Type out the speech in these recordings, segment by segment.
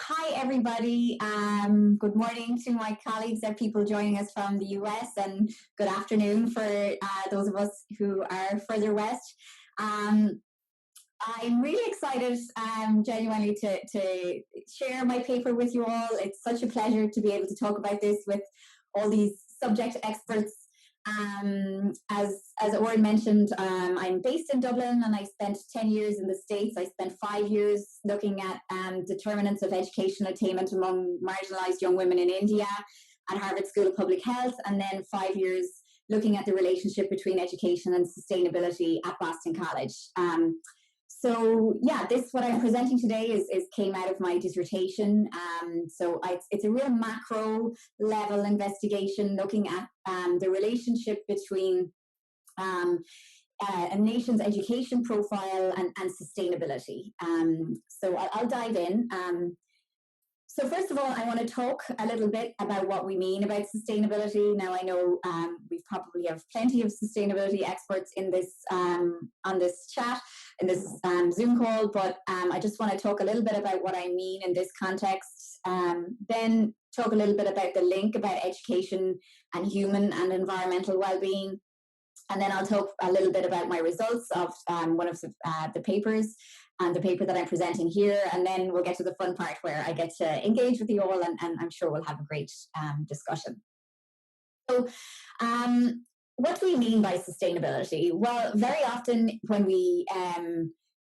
Hi, everybody. Good morning to my colleagues and people joining us from the US, and good afternoon for those of us who are further west. I'm really excited, genuinely, to share my paper with you all. It's such a pleasure to be able to talk about this with all these subject experts. As Oren mentioned, I'm based in Dublin and I spent 10 years in the States. I spent 5 years looking at determinants of education attainment among marginalized young women in India at Harvard School of Public Health, and then 5 years looking at the relationship between education and sustainability at Boston College. So yeah, this what I'm presenting today is came out of my dissertation. It's a real macro level investigation looking at the relationship between a nation's education profile and sustainability. So I'll dive in. So first of all, I want to talk a little bit about what we mean about sustainability. Now, I know we probably have plenty of sustainability experts in this on this chat, in this Zoom call, but I just want to talk a little bit about what I mean in this context, then talk a little bit about the link about education and human and environmental well-being, and then I'll talk a little bit about my results of one of the papers, and the paper that I'm presenting here, and then we'll get to the fun part where I get to engage with you all, and I'm sure we'll have a great discussion. So what do we mean by sustainability? Well, very often when we,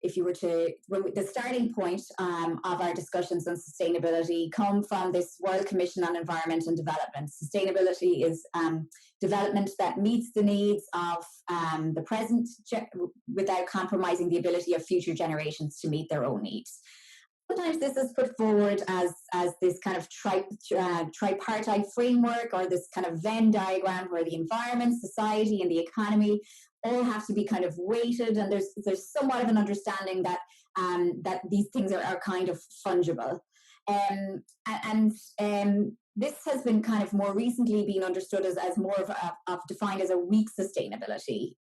the starting point of our discussions on sustainability come from this World Commission on Environment and Development. Sustainability is development that meets the needs of the present without compromising the ability of future generations to meet their own needs. Sometimes this is put forward as this kind of tripartite framework, or this kind of Venn diagram where the environment, society, and the economy all have to be kind of weighted, and there's somewhat of an understanding that that these things are kind of fungible. This has been kind of more recently being understood as more of defined as a weak sustainability.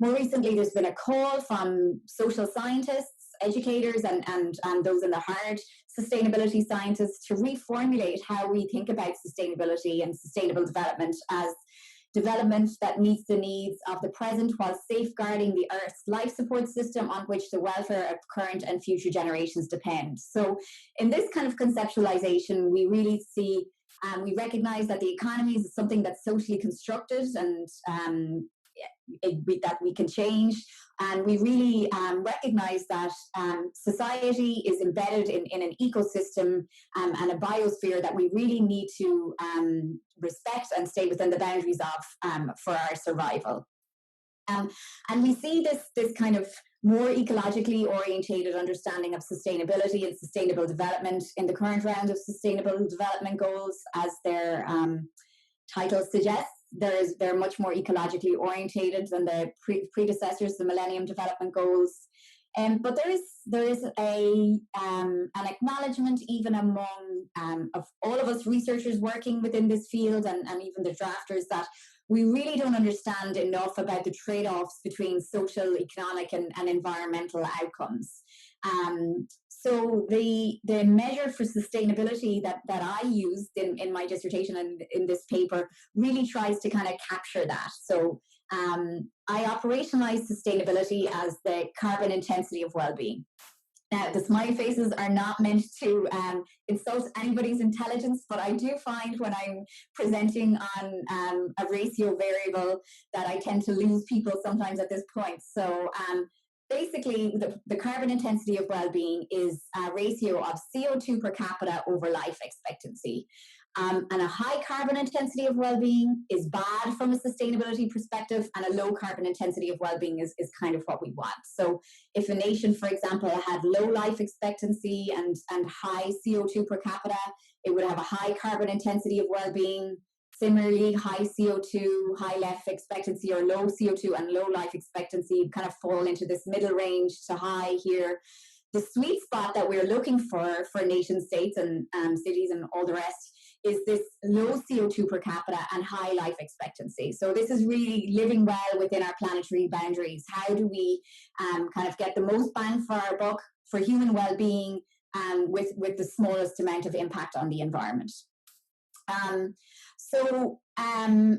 More recently, there's been a call from social scientists, educators, and those in the hard sustainability scientists to reformulate how we think about sustainability and sustainable development as development that meets the needs of the present while safeguarding the Earth's life support system on which the welfare of current and future generations depend. So in this kind of conceptualization, we really see, we recognize that the economy is something that's socially constructed and that we can change. And we really recognize that society is embedded in an ecosystem and a biosphere that we really need to respect and stay within the boundaries of for our survival. And we see this kind of more ecologically orientated understanding of sustainability and sustainable development in the current round of Sustainable Development Goals, as their title suggests. They're much more ecologically orientated than the predecessors, the Millennium Development Goals. But there is an acknowledgement, even among of all of us researchers working within this field, and even the drafters, that we really don't understand enough about the trade-offs between social, economic, and environmental outcomes. So the measure for sustainability that I used in my dissertation and in this paper really tries to kind of capture that. So I operationalize sustainability as the carbon intensity of well-being. Now, the smiley faces are not meant to insult anybody's intelligence, but I do find when I'm presenting on a ratio variable that I tend to lose people sometimes at this point. So basically, the carbon intensity of well-being is a ratio of CO2 per capita over life expectancy. And a high carbon intensity of well-being is bad from a sustainability perspective, and a low carbon intensity of well-being is kind of what we want. So if a nation, for example, had low life expectancy and high CO2 per capita, it would have a high carbon intensity of well-being. Similarly, high CO2, high life expectancy, or low CO2 and low life expectancy kind of fall into this middle range to high here. The sweet spot that we're looking for nation states and cities and all the rest is this low CO2 per capita and high life expectancy. So this is really living well within our planetary boundaries. How do we kind of get the most bang for our buck for human well-being with the smallest amount of impact on the environment.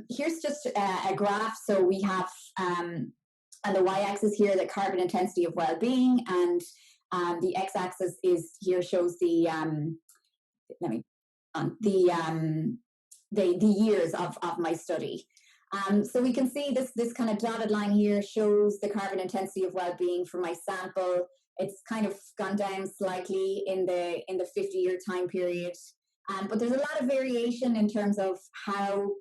Here's just a graph. So we have on the y-axis here the carbon intensity of well-being, and the x-axis is here shows the years of my study. So we can see this kind of dotted line here shows the carbon intensity of well-being for my sample. It's kind of gone down slightly in the 50-year time period. But there's a lot of variation in terms of how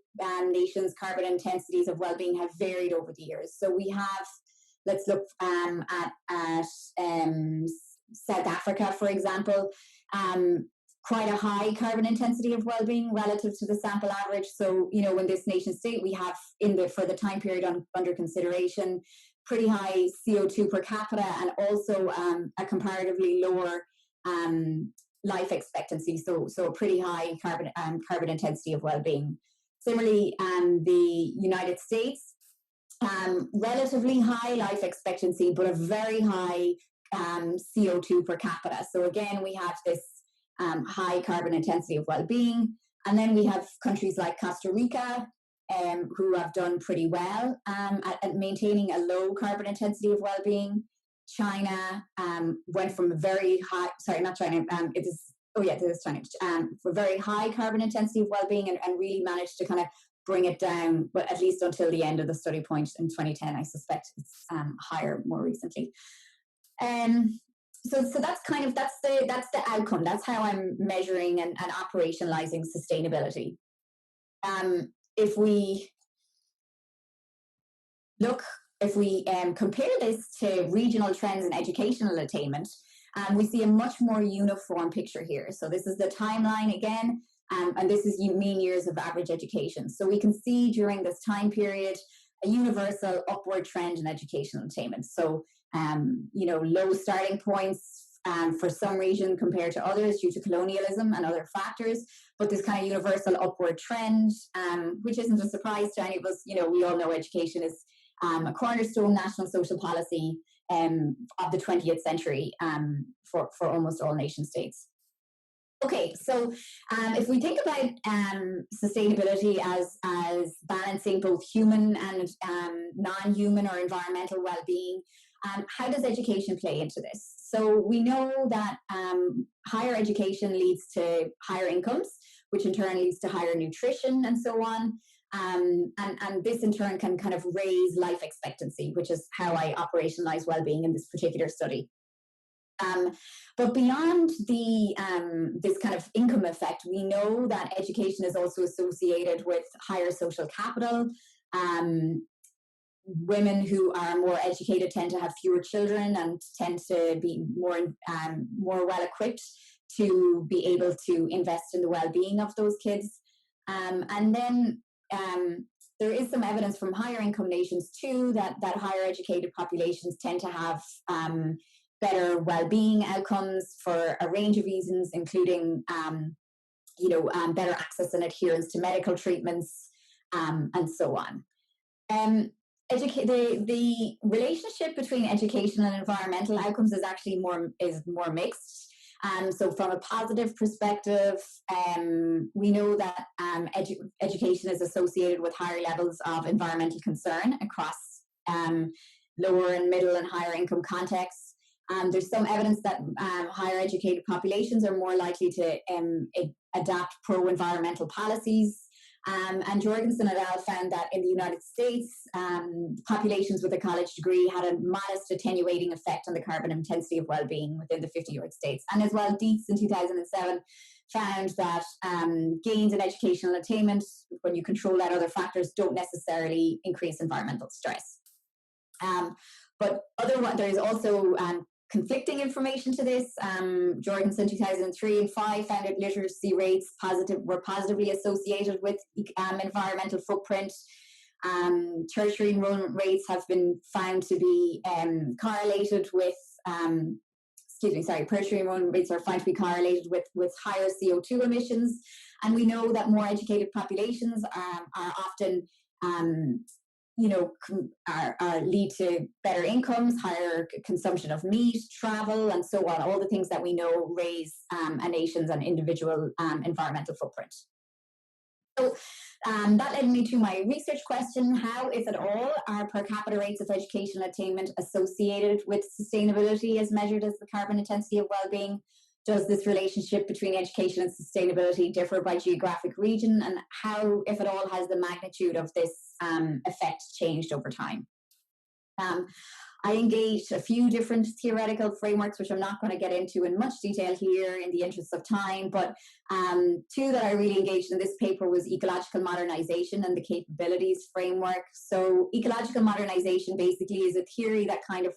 nations' carbon intensities of well-being have varied over the years. So we have, let's look at South Africa, for example, quite a high carbon intensity of well-being relative to the sample average. So, you know, in this nation state, we have for the time period under consideration, pretty high CO2 per capita, and also a comparatively lower life expectancy, so a pretty high carbon intensity of well-being. Similarly, the United States, relatively high life expectancy, but a very high CO2 per capita. So again, we have this high carbon intensity of well-being. And then we have countries like Costa Rica, who have done pretty well at maintaining a low carbon intensity of well-being. China went from a very high, sorry, not China, it is China, for very high carbon intensity of well-being, and really managed to kind of bring it down, but at least until the end of the study point in 2010. I suspect it's higher more recently. So that's the outcome. That's how I'm measuring and operationalizing sustainability. If we compare this to regional trends in educational attainment, we see a much more uniform picture here. So this is the timeline again, and this is mean years of average education. So we can see during this time period a universal upward trend in educational attainment. So, you know, low starting points for some region compared to others due to colonialism and other factors, but this kind of universal upward trend, which isn't a surprise to any of us. You know, we all know education is a cornerstone national social policy of the 20th century for almost all nation states. Okay, so if we think about sustainability as balancing both human and non-human or environmental well-being, how does education play into this? So we know that higher education leads to higher incomes, which in turn leads to higher nutrition and so on. And this in turn can kind of raise life expectancy, which is how I operationalize well-being in this particular study. But beyond this kind of income effect, we know that education is also associated with higher social capital. Women who are more educated tend to have fewer children and tend to be more well equipped to be able to invest in the well-being of those kids. And then there is some evidence from higher income nations too that higher educated populations tend to have better well-being outcomes for a range of reasons, including better access and adherence to medical treatments, and so on. The relationship between educational and environmental outcomes is actually more mixed. So from a positive perspective, we know that education is associated with higher levels of environmental concern across lower and middle and higher income contexts. There's some evidence that higher educated populations are more likely to adapt pro-environmental policies. And Jorgensen et al. Found that in the United States, populations with a college degree had a modest attenuating effect on the carbon intensity of well-being within the 50 United States. And as well, Dietz in 2007 found that gains in educational attainment, when you control out other factors, don't necessarily increase environmental stress. But there is also conflicting information to this. Jorgensen 2003 and 5 found that literacy rates were positively associated with environmental footprint. Tertiary enrollment rates have been found to be correlated with tertiary enrollment rates are found to be correlated with higher CO2 emissions. And we know that more educated populations are often lead to better incomes, higher consumption of meat, travel, and so on. All the things that we know raise a nation's and individual environmental footprint. So that led me to my research question: how, if at all, are per capita rates of educational attainment associated with sustainability as measured as the carbon intensity of well-being? Does this relationship between education and sustainability differ by geographic region? And how, if at all, has the magnitude of this effect changed over time? I engaged a few different theoretical frameworks, which I'm not going to get into in much detail here in the interest of time, but two that I really engaged in this paper was ecological modernization and the capabilities framework. So ecological modernization basically is a theory that kind of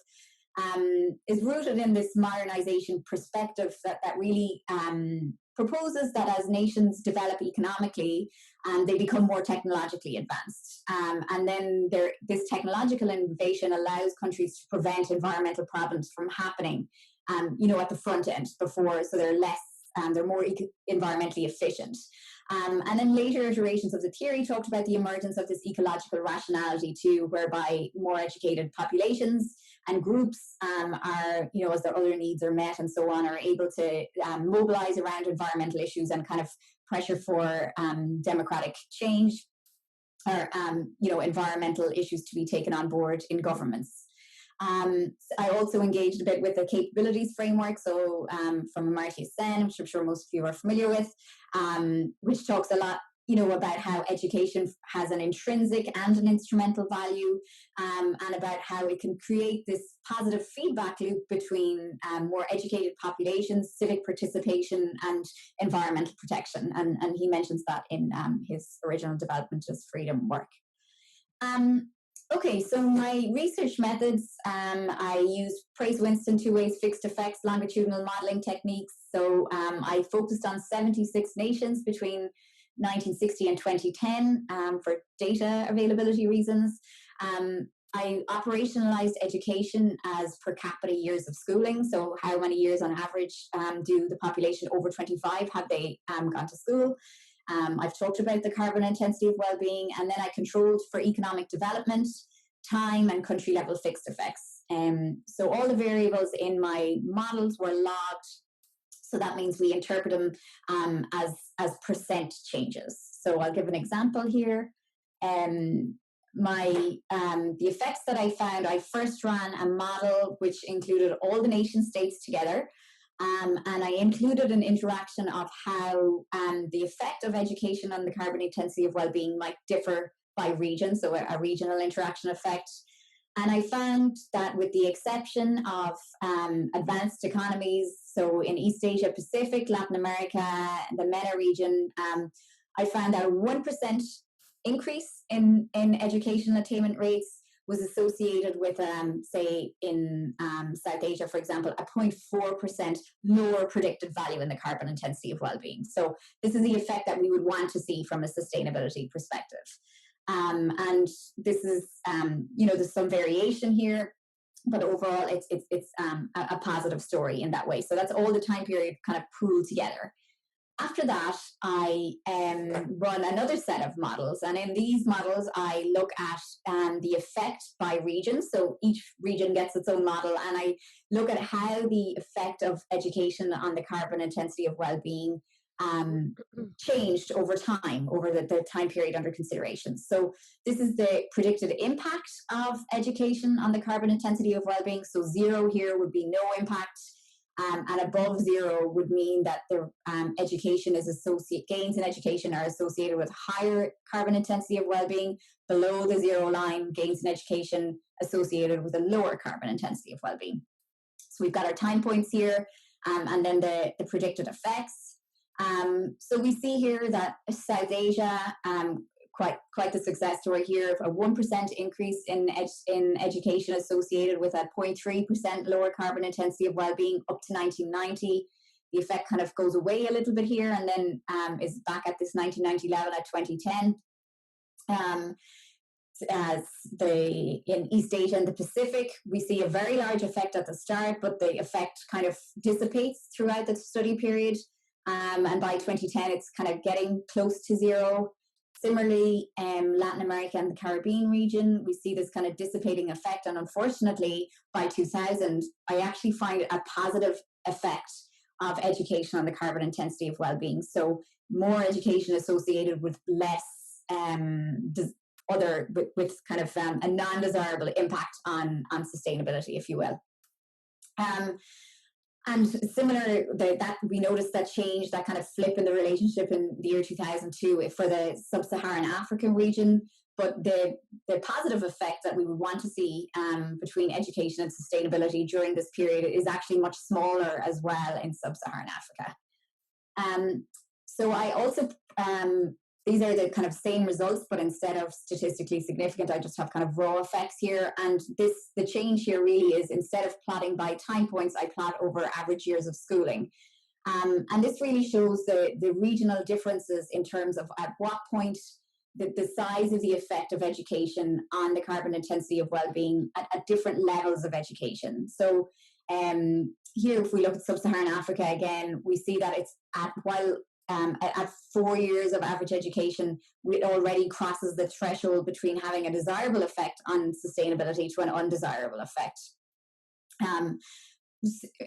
is rooted in this modernization perspective that really proposes that as nations develop economically, they become more technologically advanced. And then this technological innovation allows countries to prevent environmental problems from happening, at the front end before, so they're more environmentally efficient. And then later iterations of the theory talked about the emergence of this ecological rationality too, whereby more educated populations and groups are, as their other needs are met and so on, are able to mobilize around environmental issues and kind of pressure for democratic change or, environmental issues to be taken on board in governments. I also engaged a bit with the capabilities framework, so from Amartya Sen, which I'm sure most of you are familiar with, which talks a lot, about how education has an intrinsic and an instrumental value, and about how it can create this positive feedback loop between more educated populations, civic participation, and environmental protection. And he mentions that in his original Development as Freedom work. Okay, so my research methods, I used Price-Winston two-ways fixed effects longitudinal modeling techniques. So I focused on 76 nations between 1960 and 2010 for data availability reasons. I operationalized education as per capita years of schooling. So how many years on average do the population over 25 have they gone to school? I've talked about the carbon intensity of well-being, and then I controlled for economic development, time, and country level fixed effects. So all the variables in my models were logged. So that means we interpret them as percent changes. So I'll give an example here. The effects that I found, I first ran a model which included all the nation states together. And I included an interaction of how the effect of education on the carbon intensity of well-being might differ by region, so a regional interaction effect. And I found that with the exception of advanced economies, so in East Asia Pacific, Latin America, the MENA region, I found that a 1% increase in educational attainment rates was associated with, say, in South Asia, for example, a 0.4% lower predicted value in the carbon intensity of well-being. So this is the effect that we would want to see from a sustainability perspective. And this is, there's some variation here, but overall it's a positive story in that way. So that's all the time period kind of pooled together. After that, I run another set of models, and in these models, I look at the effect by region. So each region gets its own model, and I look at how the effect of education on the carbon intensity of well-being changed over time, over the time period under consideration. So this is the predicted impact of education on the carbon intensity of well-being. So 0 here would be no impact. And above 0 would mean that the education is gains in education are associated with higher carbon intensity of well-being. Below the 0 line, gains in education associated with a lower carbon intensity of well-being. So we've got our time points here, and then the predicted effects. So we see here that South Asia, quite the success story here, a 1% increase in education associated with a 0.3% lower carbon intensity of well-being up to 1990. The effect kind of goes away a little bit here, and then is back at this 1990 level at 2010. In East Asia and the Pacific, we see a very large effect at the start, but the effect kind of dissipates throughout the study period. And by 2010, it's kind of getting close to 0. Similarly, Latin America and the Caribbean region, we see this kind of dissipating effect. And unfortunately, by 2000, I actually find a positive effect of education on the carbon intensity of well-being. So more education associated with less with kind of a non-desirable impact on sustainability, if you will. And similar, that we noticed that change, that kind of flip in the relationship in the year 2002 for the sub-Saharan African region. But the positive effect that we would want to see between education and sustainability during this period is actually much smaller as well in sub-Saharan Africa. So I also, these are the kind of same results, but instead of statistically significant, I just have kind of raw effects here. And the change here really is, instead of plotting by time points, I plot over average years of schooling. And this really shows the regional differences in terms of at what point the size of the effect of education on the carbon intensity of well-being at different levels of education. So here, if we look at sub-Saharan Africa again, we see that it's at 4 years of average education, it already crosses the threshold between having a desirable effect on sustainability to an undesirable effect.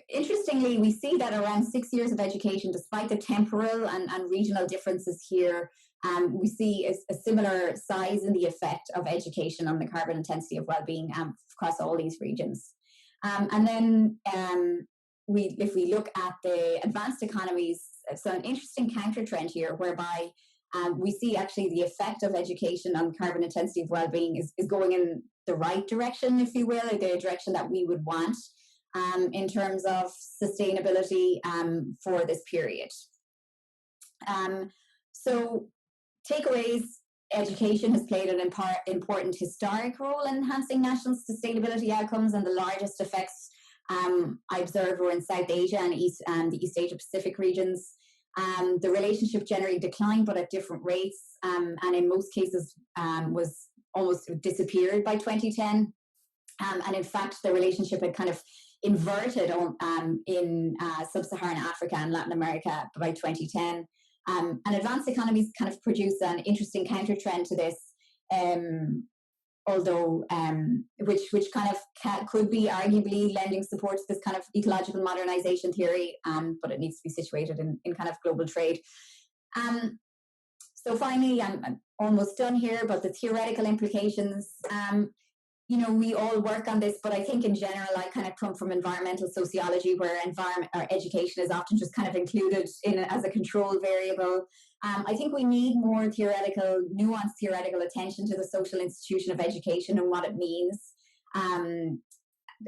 Interestingly, we see that around 6 years of education, despite the temporal and regional differences here, we see a similar size in the effect of education on the carbon intensity of well-being across all these regions. And then if we look at the advanced economies, so an interesting counter trend here, whereby we see actually the effect of education on carbon intensity of well-being is going in the right direction, if you will, or the direction that we would want in terms of sustainability for this period. So takeaways: education has played an important historic role in enhancing national sustainability outcomes, and the largest effects I observed were in South Asia and the East Asia Pacific regions. The relationship generally declined, but at different rates, and in most cases was almost disappeared by 2010. And in fact, the relationship had kind of inverted in sub-Saharan Africa and Latin America by 2010. And advanced economies kind of produce an interesting counter trend to this, although which kind of could be arguably lending support to this kind of ecological modernization theory, but it needs to be situated in kind of global trade. So finally, I'm almost done here, but the theoretical implications, we all work on this, but I think in general, I kind of come from environmental sociology, where education is often just kind of included as a control variable. I think we need more nuanced theoretical attention to the social institution of education and what it means.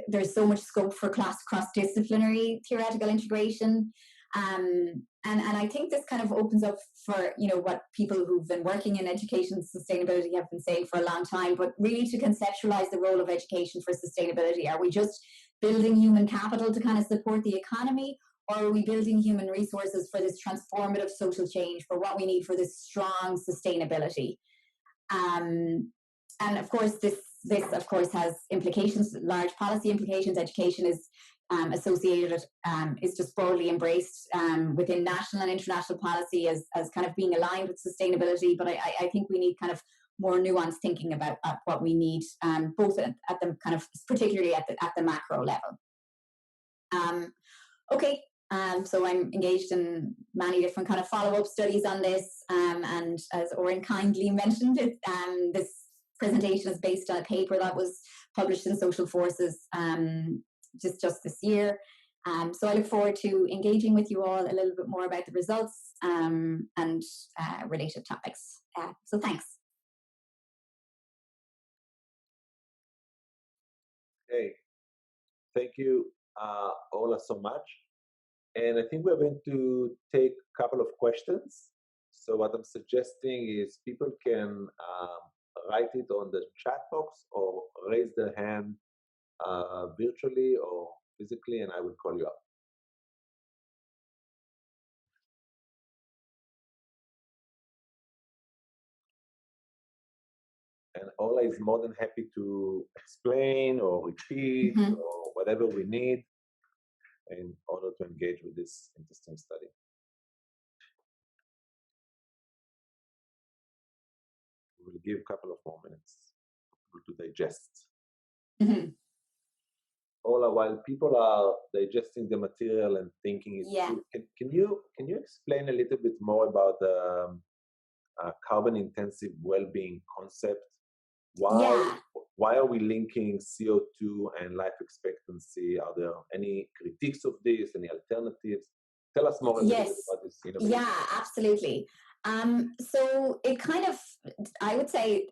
There's so much scope for cross-disciplinary theoretical integration. And I think this kind of opens up for, what people who've been working in education sustainability have been saying for a long time, but really to conceptualize the role of education for sustainability. Are we just building human capital to kind of support the economy, or are we building human resources for this transformative social change, for what we need for this strong sustainability? And of course, this of course has implications, large policy implications. Education is associated, is just broadly embraced within national and international policy as kind of being aligned with sustainability. But I think we need kind of more nuanced thinking about what we need, both at the kind of, particularly at the macro level. So I'm engaged in many different kind of follow-up studies on this, and as Oren kindly mentioned, this presentation is based on a paper that was published in Social Forces just this year. So I look forward to engaging with you all a little bit more about the results and related topics. So thanks. Okay, thank you, Ola, so much. And I think we're going to take a couple of questions. So what I'm suggesting is people can write it on the chat box or raise their hand virtually or physically, and I will call you up. And Ola is more than happy to explain or repeat or whatever we need in order to engage with this interesting study. we'll give a couple of more minutes for people to digest. Mm-hmm. Ola, while people are digesting the material and thinking it through, can you explain a little bit more about the carbon-intensive well-being concept? Why are we linking CO2 and life expectancy? Are there any critiques of this, any alternatives? Tell us more a little bit about this innovation. Yeah, absolutely. So it kind of, I would say,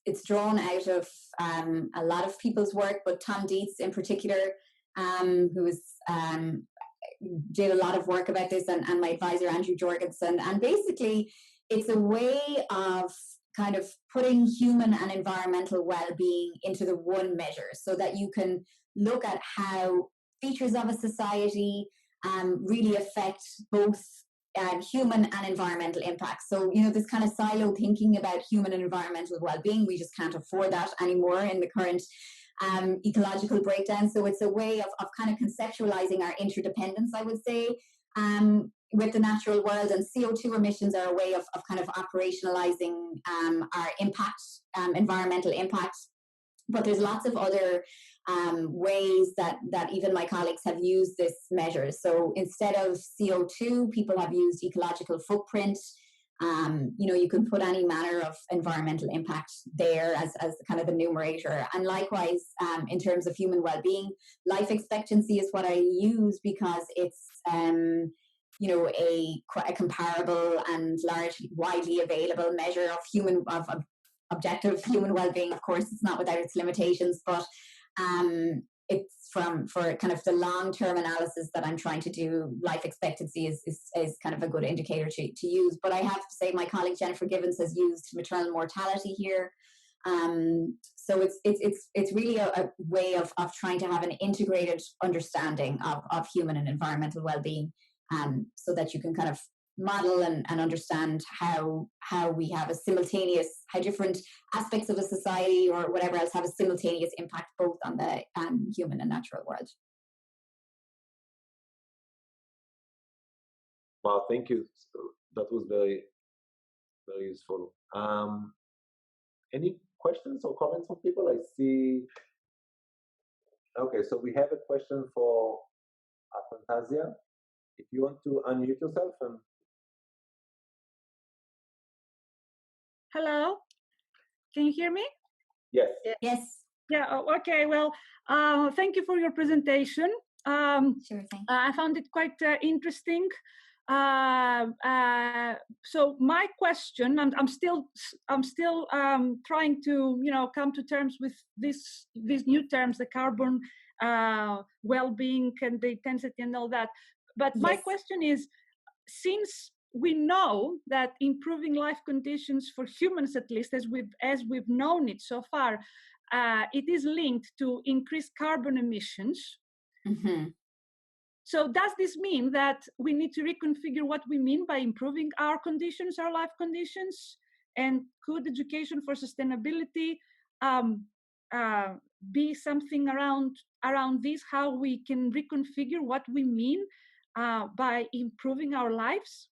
it's drawn out of a lot of people's work, but Tom Dietz in particular, who did a lot of work about this, and my advisor Andrew Jorgensen. And basically, it's a way of kind of putting human and environmental well-being into the one measure, so that you can look at how features of a society really affect both human and environmental impact. So, this kind of silo thinking about human and environmental well-being, we just can't afford that anymore in the current ecological breakdown. So it's a way of kind of conceptualizing our interdependence, I would say, with the natural world. And CO2 emissions are a way of kind of operationalizing our impact, environmental impact. But there's lots of other ways that even my colleagues have used this measure. So instead of CO2, people have used ecological footprint. You can put any manner of environmental impact there as kind of the numerator. And likewise, in terms of human well-being, life expectancy is what I use because it's a comparable and largely widely available measure of objective human well-being. Of course, it's not without its limitations, but it's for kind of the long-term analysis that I'm trying to do. Life expectancy is kind of a good indicator to use. But I have to say, my colleague Jennifer Givens has used maternal mortality here. So it's really a way of trying to have an integrated understanding of human and environmental well-being, so that you can kind of model and understand how we have how different aspects of a society or whatever else have a simultaneous impact both on the human and natural world. Wow, thank you. So that was very, very useful. Any questions or comments from people? I see. Okay, so we have a question for Fantasia. If you want to unmute yourself and. Hello, can you hear me? Yes. Yes. Yeah, okay, well, thank you for your presentation. Sure thing. I found it quite interesting. So my question, I'm still trying to, come to terms with these new terms, the carbon well-being and the intensity and all that. But my question is, since we know that improving life conditions for humans, at least as we've known it so far, it is linked to increased carbon emissions. Mm-hmm. So does this mean that we need to reconfigure what we mean by improving our conditions, our life conditions? And could education for sustainability be something around this, how we can reconfigure what we mean by improving our lives?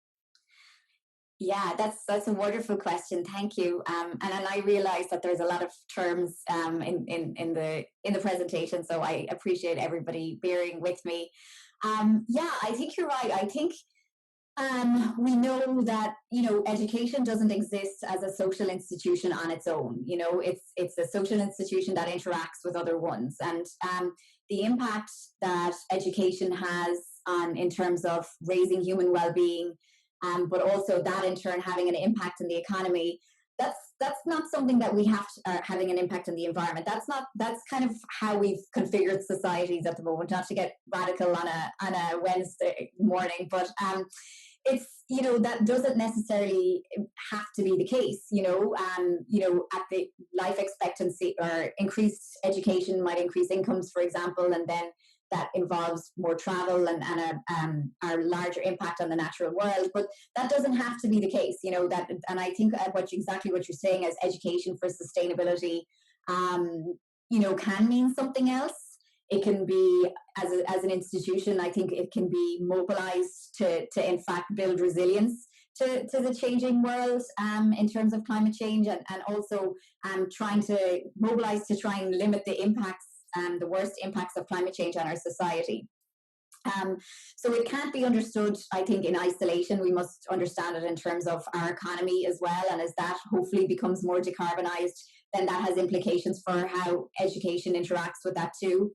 Yeah, that's a wonderful question. Thank you. And I realize that there's a lot of terms in the presentation, so I appreciate everybody bearing with me. I think you're right. I think we know that education doesn't exist as a social institution on its own. It's a social institution that interacts with other ones, and the impact that education has in terms of raising human well-being. But also that in turn having an impact on the economy. That's not something that we have having an impact on the environment. That's kind of how we've configured societies at the moment. Not to get radical on a Wednesday morning, but it's that doesn't necessarily have to be the case. At the life expectancy or increased education might increase incomes, for example, and then that involves more travel and a larger impact on the natural world. But that doesn't have to be the case, and I think exactly what you're saying as education for sustainability, can mean something else. It can be, as an institution, I think it can be mobilized to in fact build resilience to the changing world in terms of climate change, and also trying to mobilize to try and limit the impacts, the worst impacts of climate change on our society. So it can't be understood, I think, in isolation. We must understand it in terms of our economy as well. And as that hopefully becomes more decarbonized, then that has implications for how education interacts with that too.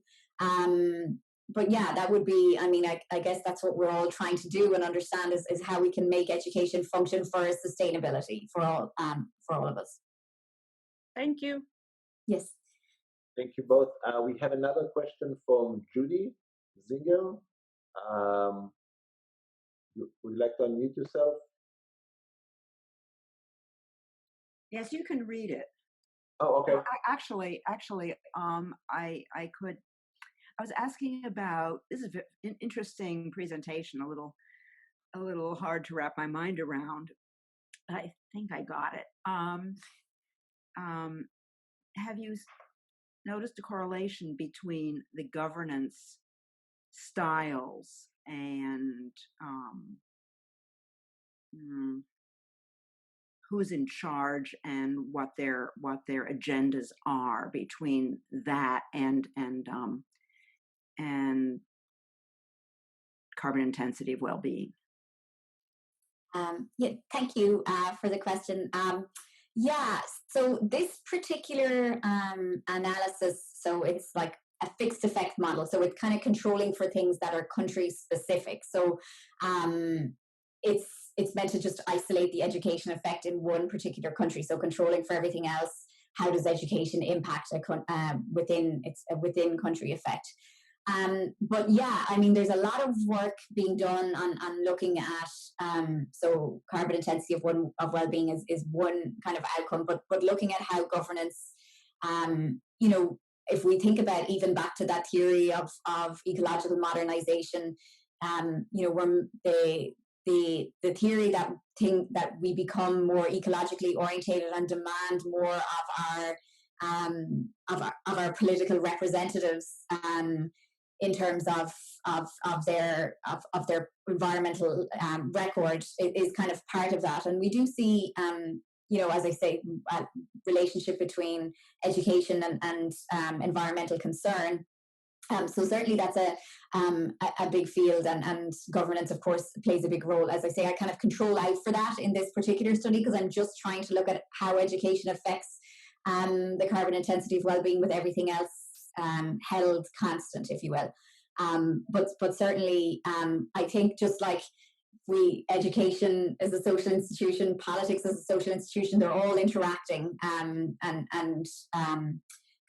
But yeah, that would be, I mean, I guess that's what we're all trying to do and understand is how we can make education function for sustainability for all of us. Thank you. Yes. Thank you both. We have another question from Judy Zinger. Would you like to unmute yourself? Yes, you can read it. Oh, okay. Actually, I could. I was asking about, this is an interesting presentation, a little hard to wrap my mind around. I think I got it. Have you noticed a correlation between the governance styles and who's in charge and what their agendas are between that and carbon intensity of well-being? Yeah, thank you for the question. Yeah, so this particular analysis, so it's like a fixed effect model. So it's kind of controlling for things that are country specific. So it's meant to just isolate the education effect in one particular country. So controlling for everything else, how does education impact within country effect? But yeah, I mean, there's a lot of work being done on looking at, so carbon intensity of well-being is one kind of outcome, but looking at how governance, if we think about even back to that theory of ecological modernization, where the theory that we become more ecologically orientated and demand more of our political representatives, in terms of their environmental record is kind of part of that. And we do see, as I say, a relationship between education and environmental concern. So certainly that's a big field, and governance, of course, plays a big role. As I say, I kind of control out for that in this particular study because I'm just trying to look at how education affects the carbon intensity of well-being with everything else held constant, if you will. But certainly, I think just like education as a social institution, politics as a social institution, they're all interacting and kind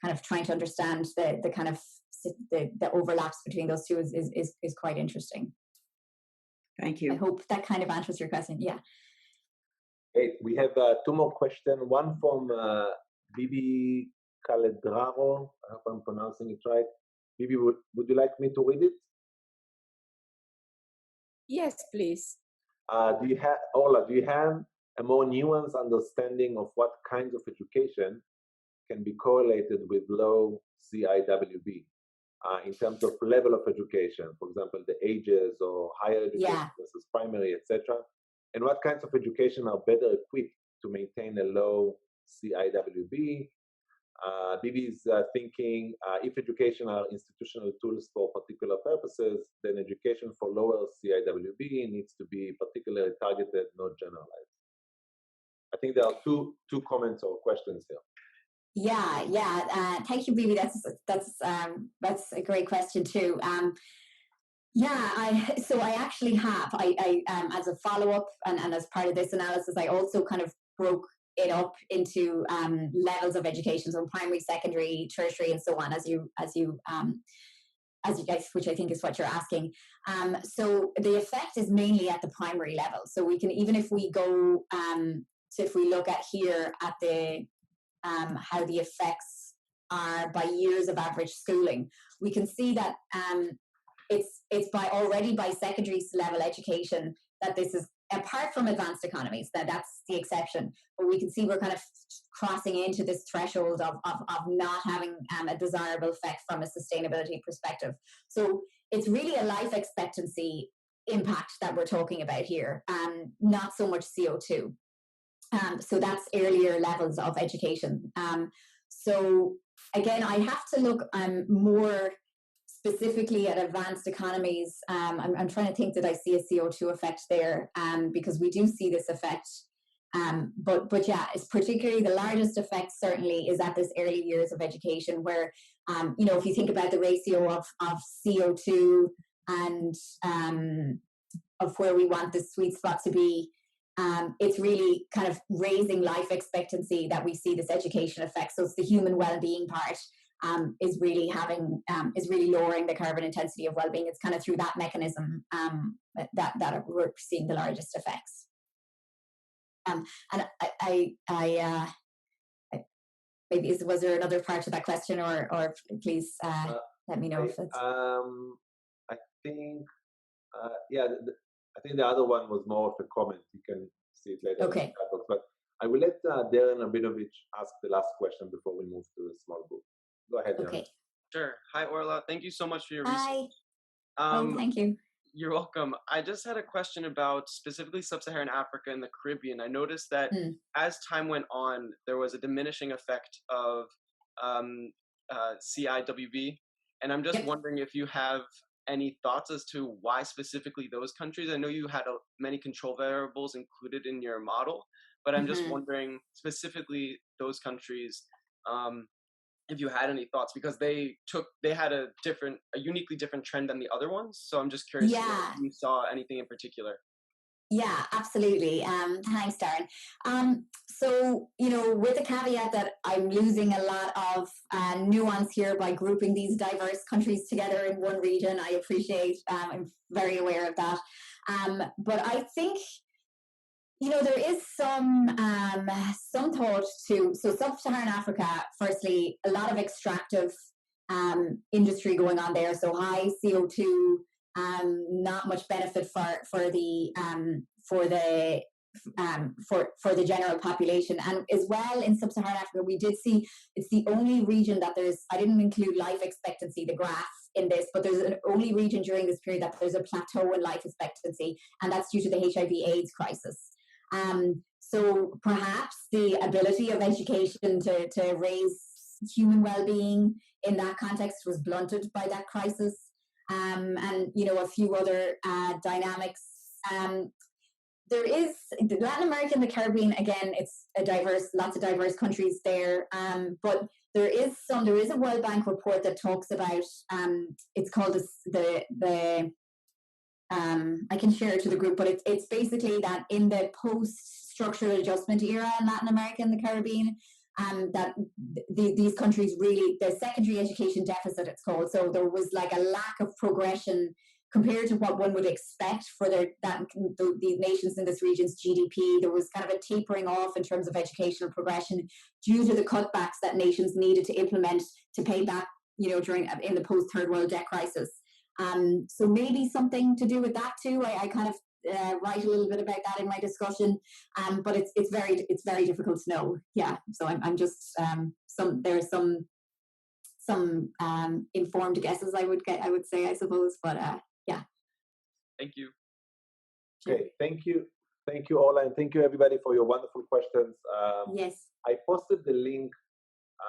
of trying to understand the kind of the overlaps between those two is quite interesting. Thank you. I hope that kind of answers your question. Yeah. Hey, we have two more questions. One from Bibi Caledraro. I hope I'm pronouncing it right. Bibi, would you like me to read it? Yes, please. Do you have a more nuanced understanding of what kinds of education can be correlated with low CIWB in terms of level of education, for example, the ages or higher education versus primary, etc.? And what kinds of education are better equipped to maintain a low CIWB? Bibi is thinking if education are institutional tools for particular purposes, then education for lower CIWB needs to be particularly targeted, not generalized. I think there are two comments or questions here. Yeah. Thank you, Bibi. That's a great question too. I actually have. I as a follow-up and as part of this analysis, I also kind of broke it up into levels of education, so primary, secondary, tertiary, and so on, as you guys, which I think is what you're asking. So the effect is mainly at the primary level. So we can, even if we go, if we look at here at the how the effects are by years of average schooling, we can see that it's already by secondary level education that this is, apart from advanced economies, that's the exception. But we can see we're kind of crossing into this threshold of not having a desirable effect from a sustainability perspective. So it's really a life expectancy impact that we're talking about here, not so much CO2. So that's earlier levels of education. So again, I have to look more specifically at advanced economies. I'm trying to think, did I see a CO2 effect there? Because we do see this effect. But yeah, it's particularly the largest effect certainly is at this early years of education where, you know, if you think about the ratio of CO2 and of where we want the sweet spot to be, it's really kind of raising life expectancy that we see this education effect. So it's the human well-being part is really having, is really lowering the carbon intensity of well-being. It's kind of through that mechanism that we're seeing the largest effects. And maybe was there another part to that question, or please let me know if it's. I think yeah, I think the other one was more of a comment. You can see it later. Okay. But I will let Darren Abinovich ask the last question before we move to the small group. Go ahead, Darren. Okay. Sure. Hi, Orla. Thank you so much for your research. Hi. Thank you. You're welcome. I just had a question about specifically sub-Saharan Africa and the Caribbean. I noticed that as time went on, there was a diminishing effect of CIWB. And I'm just wondering if you have any thoughts as to why specifically those countries. I know you had many control variables included in your model, but I'm just wondering specifically those countries, if you had any thoughts, because they had a uniquely different trend than the other ones. So I'm just curious if you saw anything in particular. Yeah, absolutely. Thanks, Darren. So, you know, with the caveat that I'm losing a lot of nuance here by grouping these diverse countries together in one region, I appreciate, I'm very aware of that. But I think, you know, there is some thought to, so sub-Saharan Africa, firstly, a lot of extractive industry going on there. So high CO2, not much benefit for the general population. And as well in sub-Saharan Africa, we did see it's the only region that there's, I didn't include life expectancy, the graph in this, but there's an only region during this period that there's a plateau in life expectancy, and that's due to the HIV/AIDS crisis. So perhaps the ability of education to raise human well-being in that context was blunted by that crisis. And, you know, a few other dynamics. There is Latin America and the Caribbean, again, it's a lots of diverse countries there. But there is a World Bank report that talks about, it's called I can share it to the group, but it's basically that in the post-structural adjustment era in Latin America and the Caribbean, that these countries really, the secondary education deficit, it's called. So there was like a lack of progression compared to what one would expect for the nations in this region's GDP. There was kind of a tapering off in terms of educational progression due to the cutbacks that nations needed to implement to pay back, you know, in the post-Third World Debt crisis. So maybe something to do with that too. I kind of write a little bit about that in my discussion, but it's very difficult to know. Yeah, so I'm just there's some informed guesses I would say, I suppose, but yeah. Thank you. Okay, thank you, Ola, and thank you everybody for your wonderful questions. Yes, I posted the link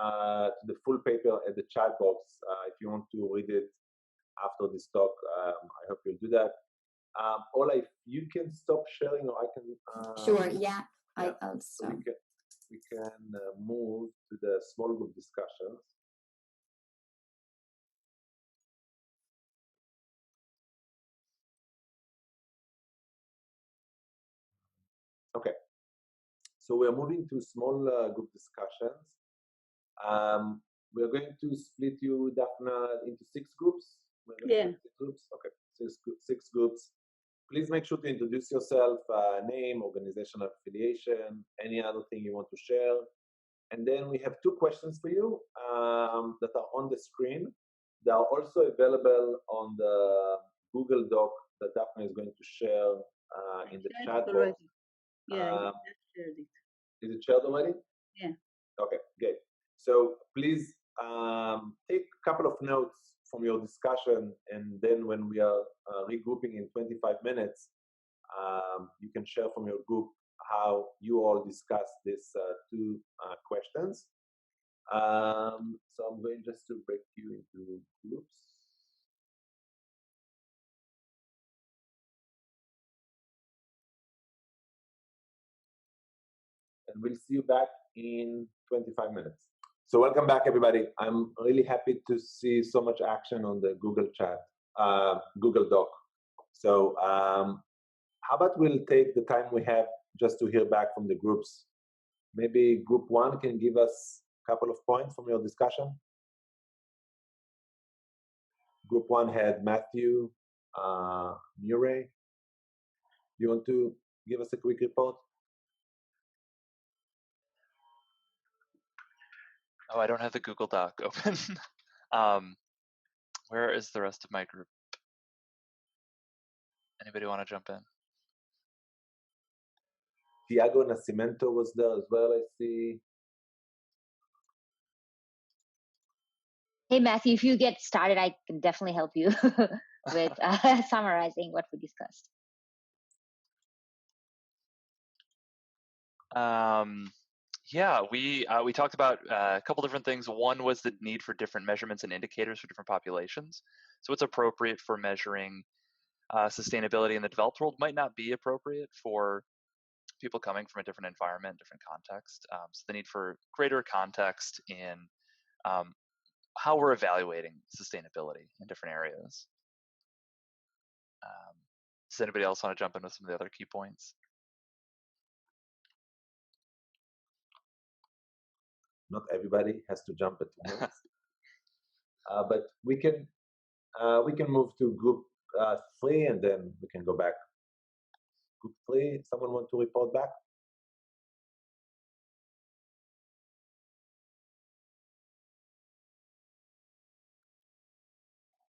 to the full paper at the chat box. If you want to read it after this talk, I hope you'll do that. Ola, if you can stop sharing, or I can. Sure. Yeah. I'll stop. So we can move to the small group discussions. Okay. So we're moving to small group discussions. We're going to split you, Daphna, into 6 groups. Yeah. 6 groups. Okay. 6 groups. Please make sure to introduce yourself, name, organizational affiliation, any other thing you want to share. And then we have 2 questions for you that are on the screen. They are also available on the Google Doc that Daphne is going to share in the chat box. Yeah, I shared it. Is it shared already? Yeah. Okay, good. So please take a couple of notes from your discussion, and then when we are regrouping in 25 minutes, you can share from your group how you all discuss these two questions. So I'm going just to break you into groups. And we'll see you back in 25 minutes. So welcome back, everybody. I'm really happy to see so much action on the Google chat, Google Doc. So how about we'll take the time we have just to hear back from the groups. Maybe group one can give us a couple of points from your discussion. Group one had Matthew, Murray. You want to give us a quick report? Oh, I don't have the Google Doc open. Where is the rest of my group? Anybody want to jump in? Tiago Nascimento was there as well, I see. Hey, Matthew, if you get started, I can definitely help you with summarizing what we discussed. Yeah, we talked about a couple different things. One was the need for different measurements and indicators for different populations. So what's appropriate for measuring sustainability in the developed world might not be appropriate for people coming from a different environment, different context. So the need for greater context in how we're evaluating sustainability in different areas. Does anybody else want to jump in with some of the other key points? Not everybody has to jump at once, but we can move to group 3, and then we can go back. Group 3, someone want to report back?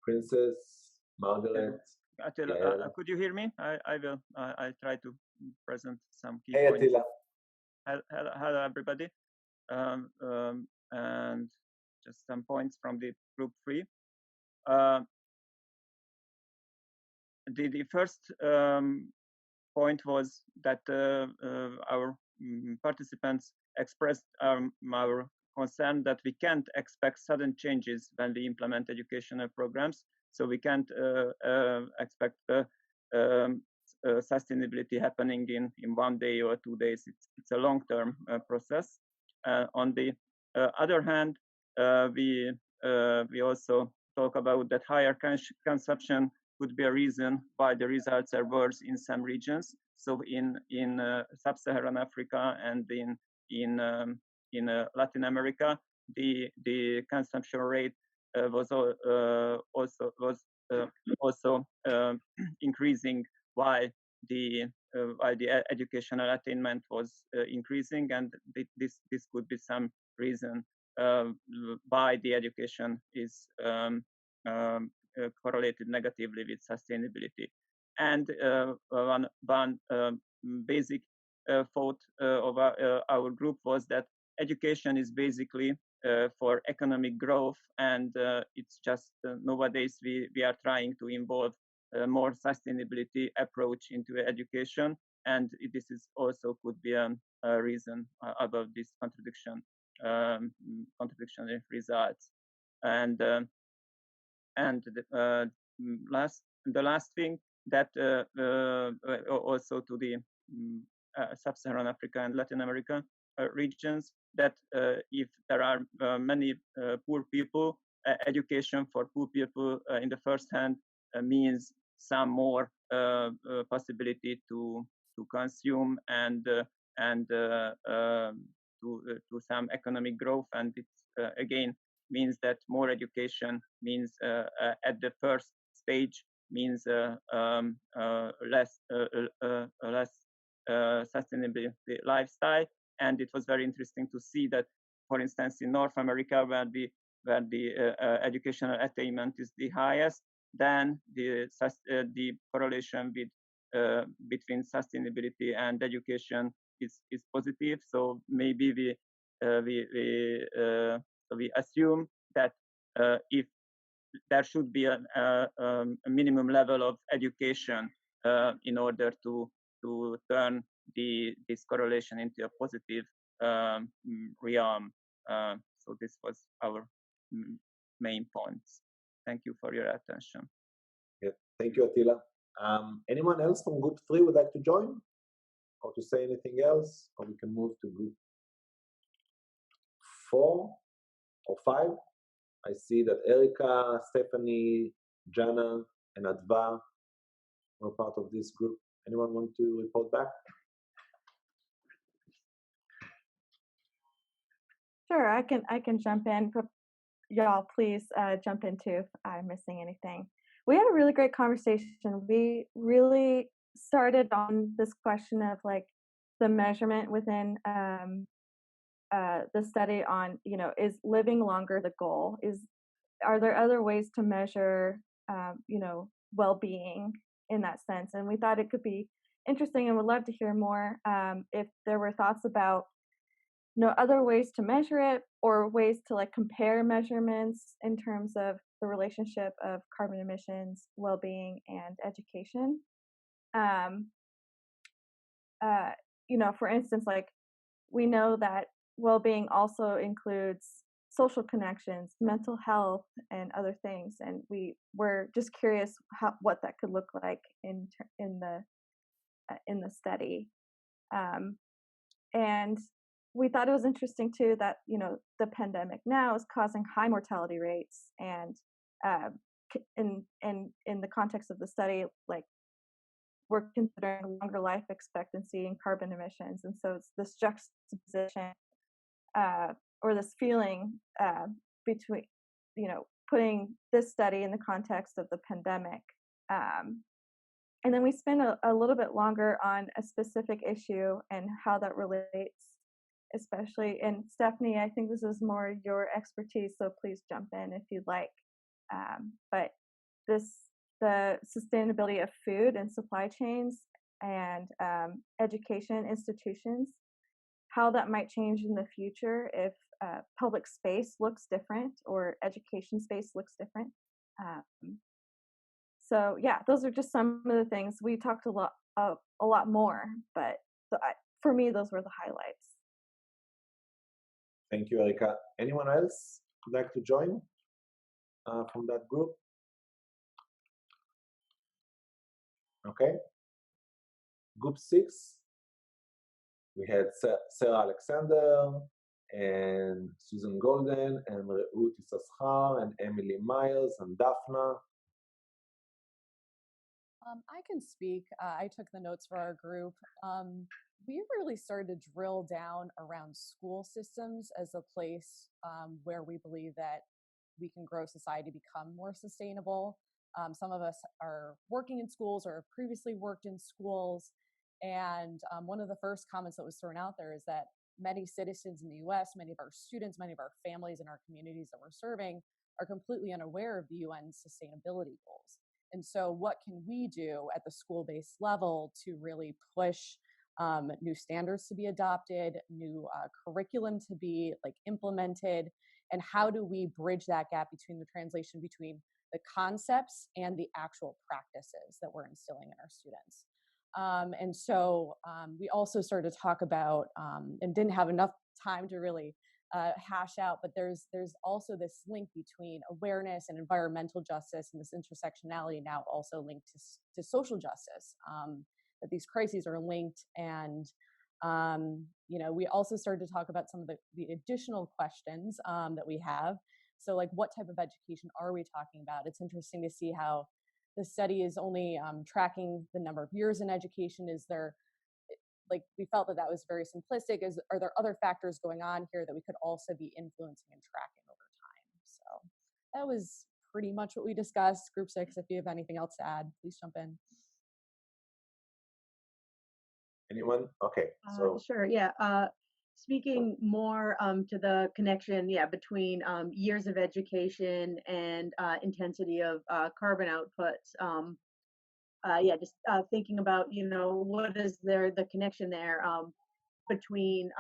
Princess, Margaret. Attila, could you hear me? I will. I try to present some key Hey, points. Attila. Hello, everybody. And just some points from the group 3. The first point was that our participants expressed our concern that we can't expect sudden changes when we implement educational programs. So we can't expect sustainability happening in 1 day or 2 days. It's a long-term process. On the other hand, we also talk about that higher consumption could be a reason why the results are worse in some regions. So in sub-Saharan Africa and in Latin America, the consumption rate was also increasing while the educational attainment was increasing, and this could be some reason why the education is correlated negatively with sustainability. And one basic thought of our group was that education is basically for economic growth, and it's just nowadays we are trying to involve more sustainability approach into education, and this is also could be a reason about this contradiction in results. And the last thing that also to the sub-Saharan Africa and Latin America regions, that if there are many poor people, education for poor people in the first hand means some more possibility to consume and to some economic growth, and it again means that more education means at the first stage means less sustainable lifestyle. And it was very interesting to see that, for instance, in North America, where the educational attainment is the highest, then the correlation between sustainability and education is positive. So maybe we assume that if there should be a minimum level of education in order to turn this correlation into a positive realm. So this was our main points. Thank you for your attention. Yeah, thank you, Attila. Anyone else from group 3 would like to join or to say anything else? Or we can move to group 4 or 5. I see that Erica, Stephanie, Jana, and Adva were part of this group. Anyone want to report back? Sure, I can jump in, but y'all please jump in too if I'm missing anything. We had a really great conversation. We really started on this question of like the measurement within the study on, is living longer the goal? Are there other ways to measure, well-being in that sense? And we thought it could be interesting and would love to hear more if there were thoughts about other ways to measure it or ways to like compare measurements in terms of the relationship of carbon emissions, well-being, and education. For instance, like we know that well-being also includes social connections, mental health, and other things, and we were just curious what that could look like in the study. And we thought it was interesting too that the pandemic now is causing high mortality rates, and in the context of the study, like we're considering longer life expectancy and carbon emissions, and so it's this juxtaposition or this feeling between putting this study in the context of the pandemic, and then we spend a little bit longer on a specific issue and how that relates. Especially, and Stephanie, I think this is more your expertise, so please jump in if you'd like. But the sustainability of food and supply chains and education institutions, how that might change in the future if public space looks different or education space looks different. So yeah, those are just some of the things. We talked a lot more, but for me, those were the highlights. Thank you, Erica. Anyone else would like to join from that group? Okay. Group 6, we had Sarah Alexander and Susan Golden and Reut Issachar and Emily Myers and Daphna. I can speak. I took the notes for our group. We really started to drill down around school systems as a place where we believe that we can grow society to become more sustainable. Some of us are working in schools or have previously worked in schools. And one of the first comments that was thrown out there is that many citizens in the US, many of our students, many of our families and our communities that we're serving are completely unaware of the UN sustainability goals. And so what can we do at the school-based level to really push new standards to be adopted, new curriculum to be implemented, and how do we bridge that gap between the translation between the concepts and the actual practices that we're instilling in our students. And so we also started to talk about, and didn't have enough time to really hash out, but there's also this link between awareness and environmental justice, and this intersectionality now also linked to social justice, that these crises are linked. And we also started to talk about some of the additional questions that we have. So what type of education are we talking about? It's interesting to see how the study is only tracking the number of years in education. Is there, we felt that was very simplistic. Are there other factors going on here that we could also be influencing and tracking over time? So that was pretty much what we discussed. Group 6, if you have anything else to add, please jump in. Anyone? Okay, so sure, yeah. Speaking more to the connection, between years of education and intensity of carbon outputs. Just thinking about, what is the connection there between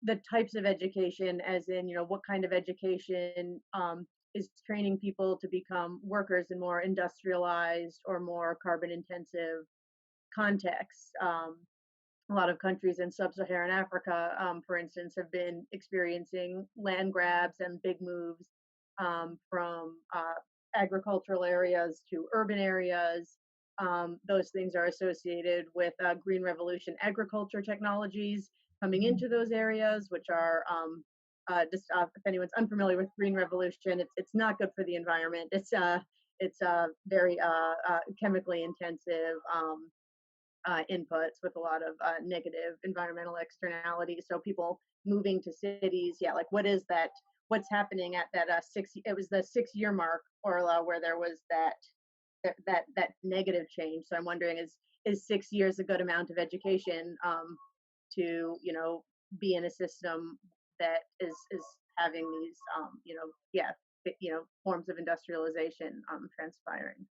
the types of education, as in, what kind of education is training people to become workers in more industrialized or more carbon intensive contexts. A lot of countries in sub-Saharan Africa, for instance, have been experiencing land grabs and big moves from agricultural areas to urban areas. Those things are associated with green revolution agriculture technologies coming into those areas, which are if anyone's unfamiliar with green revolution, it's not good for the environment. It's very chemically intensive inputs with a lot of negative environmental externalities. So people moving to cities, like what is that? What's happening at that it was the 6-year mark, Orla, where there was that negative change. So I'm wondering, is 6 years a good amount of education to be in a system that is having these forms of industrialization transpiring?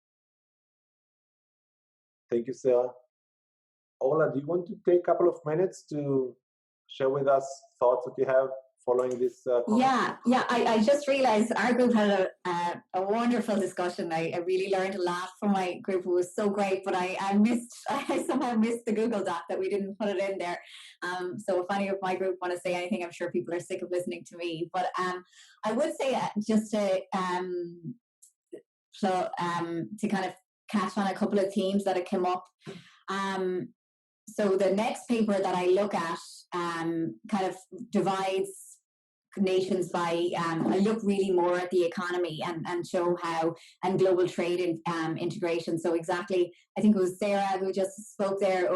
Thank you, Sarah. Ola, do you want to take a couple of minutes to share with us thoughts that you have following this? I just realized our group had a wonderful discussion. I really learned a lot from my group. It was so great, but I somehow missed the Google Doc that we didn't put it in there. So if any of my group want to say anything, I'm sure people are sick of listening to me. But I would say just to kind of catch on a couple of themes that have come up. So the next paper that I look at kind of divides nations by, I look really more at the economy and show how, and global trade integration. So exactly, I think it was Sarah who just spoke there,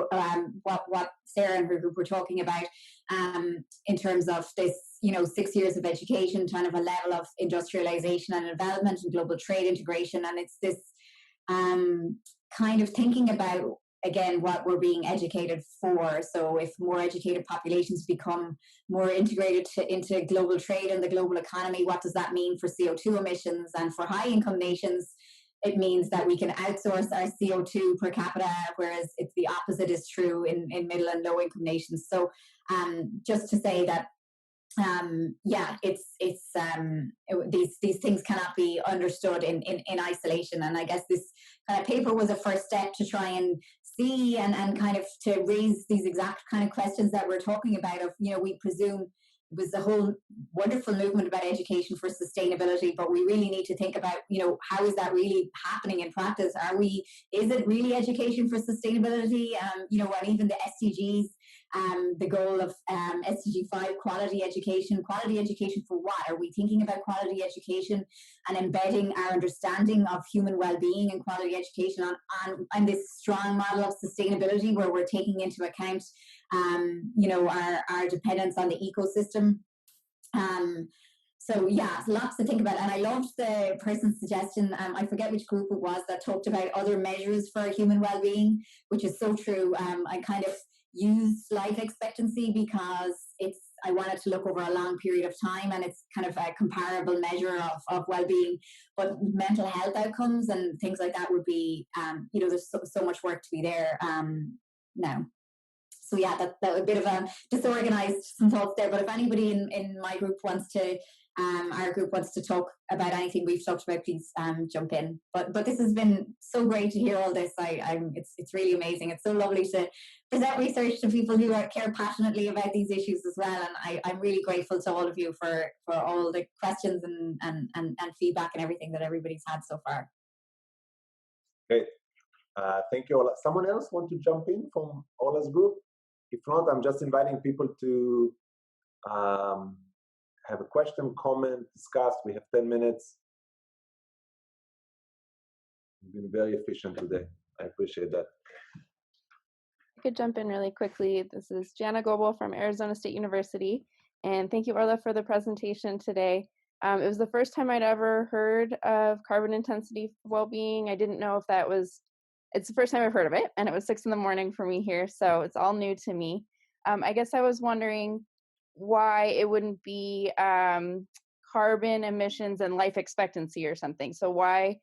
what Sarah and her group were talking about in terms of this, 6 years of education, kind of a level of industrialization and development and global trade integration. And it's this kind of thinking about, again, what we're being educated for. So if more educated populations become more integrated into global trade and the global economy, what does that mean for CO2 emissions? And for high income nations, it means that we can outsource our CO2 per capita, whereas it's the opposite is true in middle and low income nations. So just to say that these things cannot be understood in isolation. And I guess this kind of paper was a first step to try and see and kind of to raise these exact kind of questions that we're talking about of, we presume it was the whole wonderful movement about education for sustainability, but we really need to think about, how is that really happening in practice? Is it really education for sustainability? And even the SDGs, the goal of SDG 5, quality education for what? Are we thinking about quality education and embedding our understanding of human well-being and quality education on this strong model of sustainability where we're taking into account our dependence on the ecosystem? So lots to think about. And I loved the person's suggestion, I forget which group it was, that talked about other measures for human well-being, which is so true. I kind of used life expectancy because I wanted to look over a long period of time, and it's kind of a comparable measure of well-being. But mental health outcomes and things like that would be, there's so much work to be there now. So that a bit of a disorganized some thoughts there. But if anybody in my group wants to, our group wants to talk about anything we've talked about, please jump in. But this has been so great to hear all this. It's really amazing. It's so lovely to present research to people who care passionately about these issues as well. And I'm really grateful to all of you for all the questions and feedback and everything that everybody's had so far. Great. Thank you, Ola. Someone else want to jump in from Ola's group? If not, I'm just inviting people to have a question, comment, discuss. We have 10 minutes. You've been very efficient today. I appreciate that. I could jump in really quickly. This is Jana Goebel from Arizona State University. And thank you, Orla, for the presentation today. It was the first time I'd ever heard of carbon intensity well-being. I didn't know if it's the first time I've heard of it, and it was 6 a.m. for me here, so it's all new to me. I guess I was wondering why it wouldn't be carbon emissions and life expectancy or something. So why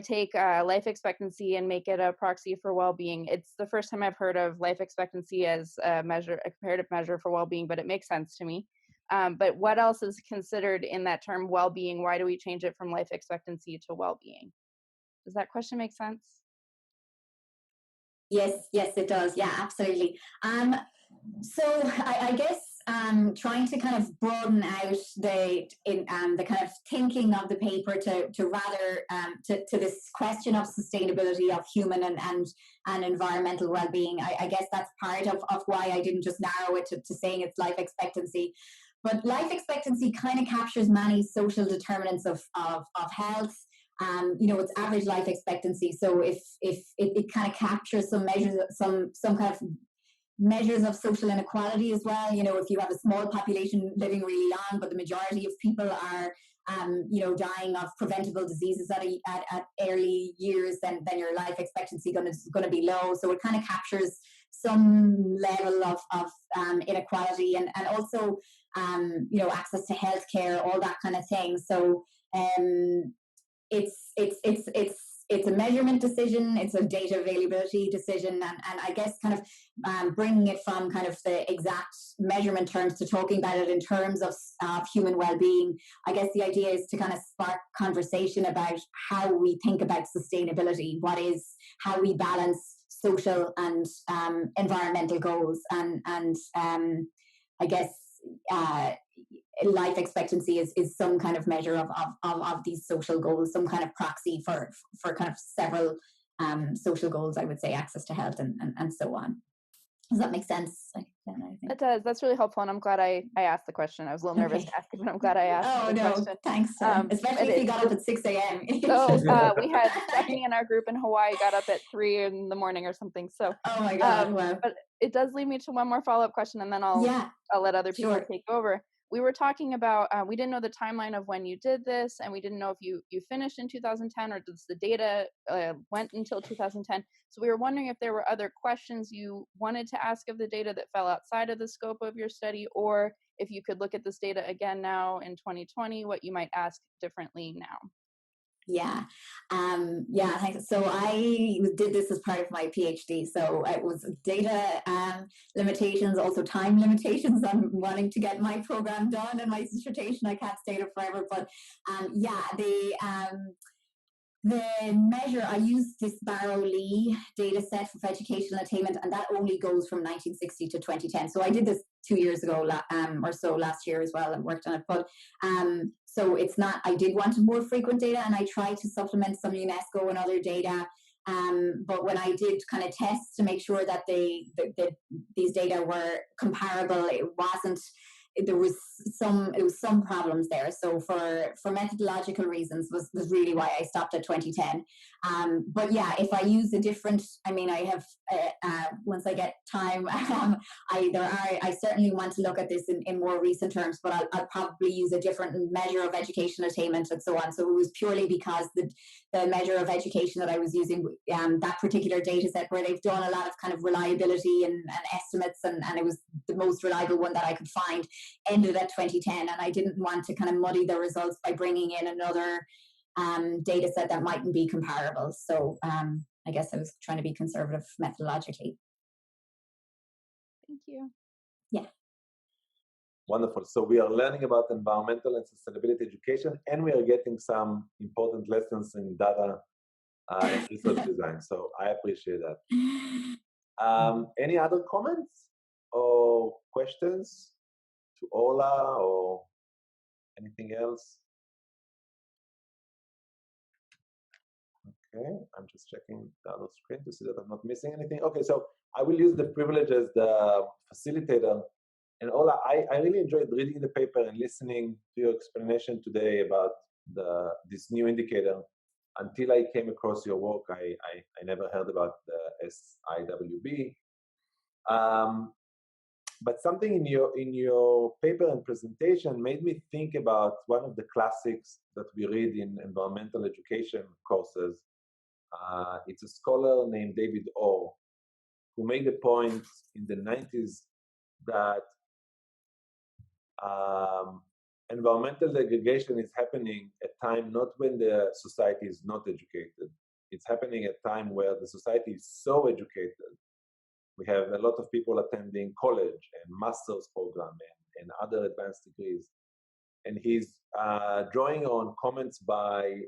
take life expectancy and make it a proxy for well-being? It's the first time I've heard of life expectancy as a comparative measure for well-being, but it makes sense to me. But what else is considered in that term well-being? Why do we change it from life expectancy to well-being? Does that question make sense? Yes, it does. Yeah, absolutely. So I guess trying to kind of broaden out the kind of thinking of the paper to rather to this question of sustainability of human and environmental well-being. I guess that's part of why I didn't just narrow it to saying it's life expectancy. But life expectancy kind of captures many social determinants of health. It's average life expectancy. So if it kind of captures some measures, some kind of measures of social inequality as well. If you have a small population living really long, but the majority of people are, dying of preventable diseases at early years, then your life expectancy is going to be low. So it kind of captures some level of inequality and also, access to healthcare, all that kind of thing. So it's a measurement decision, it's a data availability decision, and I guess kind of bringing it from kind of the exact measurement terms to talking about it in terms of human well-being. I guess the idea is to kind of spark conversation about how we think about sustainability, how we balance social and environmental goals, and I guess life expectancy is some kind of measure of these social goals, some kind of proxy for kind of several social goals, I would say, access to health and so on. Does that make sense? It does. That's really helpful, and I'm glad I asked the question. I was a little nervous to ask it, but I'm glad I asked the question. Thanks. Especially if you got up at 6 a.m. We had Stephanie in our group in Hawaii got up at 3 in the morning or something. So, oh my God, wow. But it does lead me to one more follow-up question, and then I'll let other people take over. We were talking about, we didn't know the timeline of when you did this, and we didn't know if you finished in 2010 or does the data went until 2010. So we were wondering if there were other questions you wanted to ask of the data that fell outside of the scope of your study, or if you could look at this data again now in 2020, what you might ask differently now. Thanks. So I did this as part of my PhD. So it was data limitations, also time limitations on wanting to get my program done and my dissertation. I can't stay there forever, but the measure, I used this Barrow-Lee data set for educational attainment, and that only goes from 1960 to 2010. So I did this 2 years ago or so, last year as well, and worked on it. But so it's not, I did want more frequent data, and I tried to supplement some UNESCO and other data. But when I did kind of tests to make sure that these data were comparable, there was some problems there. So for methodological reasons was really why I stopped at 2010. But yeah, if I use a different, I have once I get time, I certainly want to look at this in more recent terms, but I'll probably use a different measure of education attainment and so on. So it was purely because the measure of education that I was using, that particular data set where they've done a lot of kind of reliability and estimates, and it was the most reliable one that I could find, ended at 2010, and I didn't want to kind of muddy the results by bringing in another data set that mightn't be comparable. So I guess I was trying to be conservative methodologically. Thank you. Yeah. Wonderful. So we are learning about environmental and sustainability education, and we are getting some important lessons in data and research design. So I appreciate that. Any other comments or questions to Ola or anything else? Okay, I'm just checking the other screen to see that I'm not missing anything. Okay, so I will use the privilege as the facilitator. And Ola, I really enjoyed reading the paper and listening to your explanation today about this new indicator. Until I came across your work, I never heard about the CIWB. But something in your paper and presentation made me think about one of the classics that we read in environmental education courses. It's a scholar named David Orr, who made a point in the 90s that environmental degradation is happening at a time not when the society is not educated. It's happening at a time where the society is so educated. We have a lot of people attending college and master's program and other advanced degrees. And he's drawing on comments by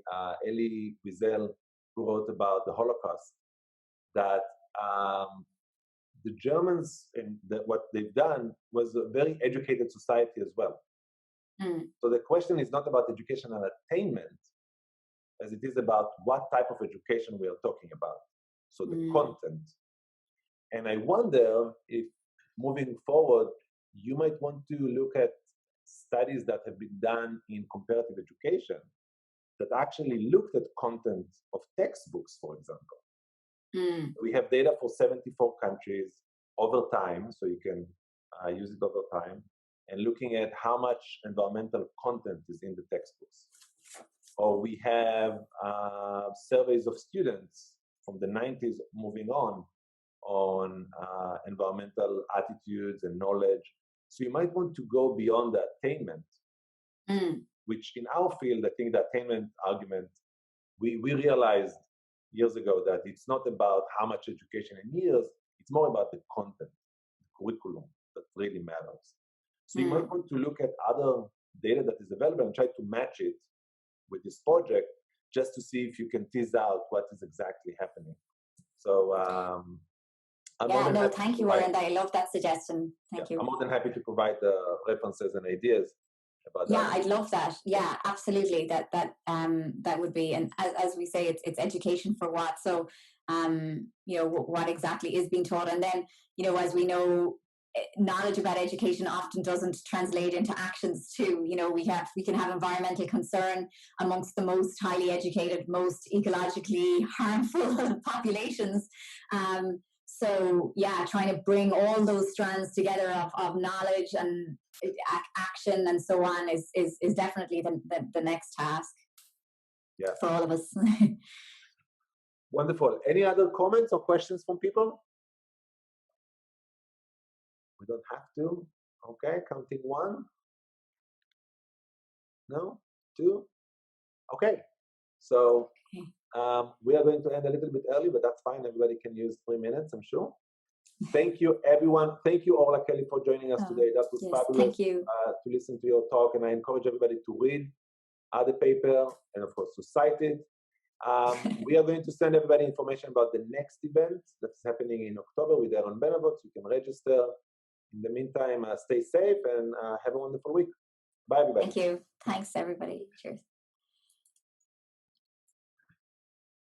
Elie Wiesel, who wrote about the Holocaust, that the Germans, and what they've done was a very educated society as well. So the question is not about education and attainment, as it is about what type of education we are talking about. So the content. And I wonder if moving forward, you might want to look at studies that have been done in comparative education that actually looked at content of textbooks, for example. We have data for 74 countries over time, so you can use it over time, and looking at how much environmental content is in the textbooks. Or we have surveys of students from the 90s moving on environmental attitudes and knowledge. So you might want to go beyond the attainment, which in our field, I think the attainment argument, we realized years ago that it's not about how much education in years, it's more about the content, the curriculum that really matters. So you might want to look at other data that is available and try to match it with this project just to see if you can tease out what is exactly happening. So thank you, Warren. I love that suggestion. Thank you. I'm more than happy to provide the references and ideas about that. Yeah, I'd love that. Yeah, absolutely. That would be, and as we say, it's education for what. So, what exactly is being taught, and then, as we know, knowledge about education often doesn't translate into actions too. We can have environmental concern amongst the most highly educated, most ecologically harmful populations. So yeah, trying to bring all those strands together of knowledge and action and so on is definitely the next task for all of us. Wonderful. Any other comments or questions from people? We don't have to. Okay, counting 1. No? 2? Okay. So we are going to end a little bit early, but that's fine. Everybody can use 3 minutes, I'm sure. Thank you, everyone. Thank you, Orla Kelly, for joining us today. That was fabulous. Thank you. To listen to your talk, and I encourage everybody to read the paper and, of course, to cite it. We are going to send everybody information about the next event that's happening in October with Aaron Benavot. You can register. In the meantime, stay safe and have a wonderful week. Bye, everybody. Thank you. Thanks, everybody. Cheers.